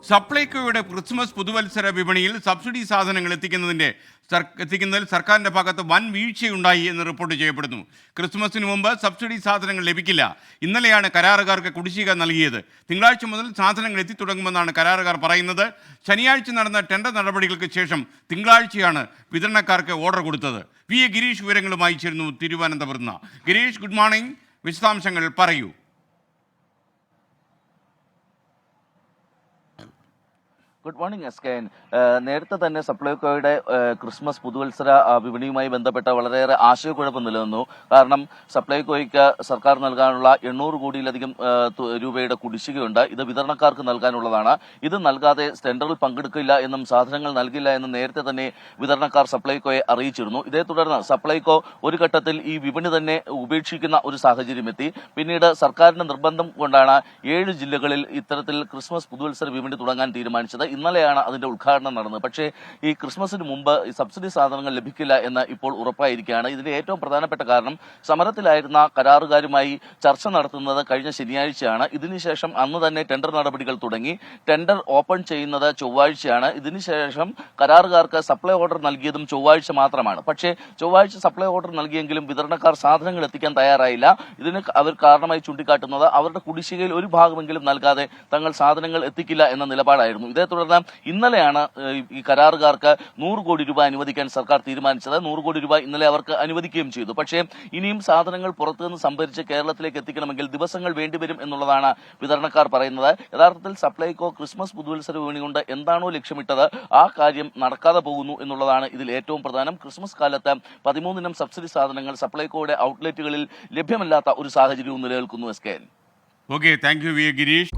സപ്ലൈകോയുടെ Christmas പുതുവത്സര വിപണിയിൽ subsidy സാധനങ്ങൾ എത്തിക്കുന്നതിൽ സർക്കാരിൻ്റെ ഭാഗത്ത് വൻ വീഴ്ചയുണ്ടായി എന്ന് റിപ്പോർട്ട് ചെയ്യപ്പെടുന്നു. ക്രിസ്മസിന് മുമ്പ് സബ്സിഡി സാധനങ്ങൾ ലഭിക്കില്ല. ഇന്നലെയാണ് കരാറുകാർക്ക് കുടിശ്ശിക നൽകിയത്. തിങ്കളാഴ്ച മുതൽ സാധനങ്ങൾ എത്തിത്തുടങ്ങുമെന്നാണ് കരാറുകാർ പറയുന്നത്. ശനിയാഴ്ച നടന്ന ടെൻഡർ നടപടികൾക്ക് ശേഷം തിങ്കളാഴ്ചയാണ് വിതരണക്കാർക്ക് ഓർഡർ കൊടുത്തത്. എ ഗിരീഷ് വിവരങ്ങളുമായി ചേരുന്നു തിരുവനന്തപുരത്ത് നിന്ന്. Girish, good morning. വിശദാംശങ്ങൾ പറയൂ. ഗുഡ് മോർണിംഗ് എസ്കെൻ. നേരത്തെ തന്നെ സപ്ലൈകോയുടെ ക്രിസ്മസ് പുതുവത്സര വിപണിയുമായി ബന്ധപ്പെട്ട വളരെയേറെ ആശയക്കുഴപ്പം നിലനിന്നു. കാരണം സപ്ലൈകോയ്ക്ക് സർക്കാർ നൽകാനുള്ള 800 കോടിയിലധികം രൂപയുടെ കുടിശ്ശികയുണ്ട്. ഇത് വിതരണക്കാർക്ക് നൽകാനുള്ളതാണ്. ഇത് നൽകാതെ ടെൻഡറിൽ പങ്കെടുക്കില്ല എന്നും സാധനങ്ങൾ നൽകില്ല എന്നും നേരത്തെ തന്നെ വിതരണക്കാർ സപ്ലൈകോയെ അറിയിച്ചിരുന്നു. ഇതേ തുടർന്ന് സപ്ലൈകോ ഒരു ഘട്ടത്തിൽ ഈ വിപണി തന്നെ ഉപേക്ഷിക്കുന്ന ഒരു സാഹചര്യം എത്തി. പിന്നീട് സർക്കാരിന്റെ നിർബന്ധം കൊണ്ടാണ് 7 ജില്ലകളിൽ ഇത്തരത്തിൽ ക്രിസ്മസ് പുതുവത്സര വിപണി തുടങ്ങാൻ തീരുമാനിച്ചത്. ഇന്നലെയാണ് അതിന്റെ ഉദ്ഘാടനം നടന്നത്. പക്ഷേ ഈ ക്രിസ്മസിന് മുമ്പ് സബ്സിഡി സാധനങ്ങൾ ലഭിക്കില്ല എന്ന് ഇപ്പോൾ ഉറപ്പായിരിക്കുകയാണ്. ഇതിന്റെ ഏറ്റവും പ്രധാനപ്പെട്ട കാരണം സമരത്തിലായിരുന്ന കരാറുകാരുമായി ചർച്ച നടത്തുന്നത് കഴിഞ്ഞ ശനിയാഴ്ചയാണ്. ഇതിനുശേഷം അന്ന് തന്നെ ടെൻഡർ നടപടികൾ തുടങ്ങി. ടെൻഡർ ഓപ്പൺ ചെയ്യുന്നത് ചൊവ്വാഴ്ചയാണ്. ഇതിനുശേഷം കരാറുകാർക്ക് സപ്ലൈ ഓർഡർ നൽകിയതും ചൊവ്വാഴ്ച മാത്രമാണ്. പക്ഷേ ചൊവ്വാഴ്ച സപ്ലൈ ഓർഡർ നൽകിയെങ്കിലും വിതരണക്കാർ സാധനങ്ങൾ എത്തിക്കാൻ തയ്യാറായില്ല. ഇതിന് അവർ കാരണമായി ചൂണ്ടിക്കാട്ടുന്നത് അവരുടെ കുടിശ്ശികയിൽ ഒരു ഭാഗമെങ്കിലും നൽകാതെ തങ്ങൾ സാധനങ്ങൾ എത്തിക്കില്ല എന്ന നിലപാടായിരുന്നു. ഇതേ തുടർന്ന് ഇന്നലെയാണ് ഈ കരാറുകാർക്ക് 100 കോടി രൂപ അനുവദിക്കാൻ സർക്കാർ തീരുമാനിച്ചത്. 100 കോടി രൂപ ഇന്നലെ അവർക്ക് അനുവദിക്കുകയും ചെയ്തു. പക്ഷേ ഇനിയും സാധനങ്ങൾ പുറത്തുനിന്ന് സംഭരിച്ച് കേരളത്തിലേക്ക് എത്തിക്കണമെങ്കിൽ ദിവസങ്ങൾ വേണ്ടിവരും എന്നുള്ളതാണ് വിതരണക്കാർ പറയുന്നത്. യഥാർത്ഥത്തിൽ സപ്ലൈകോ ക്രിസ്മസ് പുതുവത്സര വിപണി കൊണ്ട് എന്താണോ ലക്ഷ്യമിട്ടത് ആ കാര്യം നടക്കാതെ പോകുന്നു എന്നുള്ളതാണ് ഇതിൽ ഏറ്റവും പ്രധാനം. ക്രിസ്മസ് കാലത്ത് 13 ഇനം സബ്സിഡി സാധനങ്ങൾ സപ്ലൈകോയുടെ ഔട്ട്ലെറ്റുകളിൽ ലഭ്യമല്ലാത്ത ഒരു സാഹചര്യവും നിലനിൽക്കുന്നു. എസ്കെൻ. Okay, thank you Girish.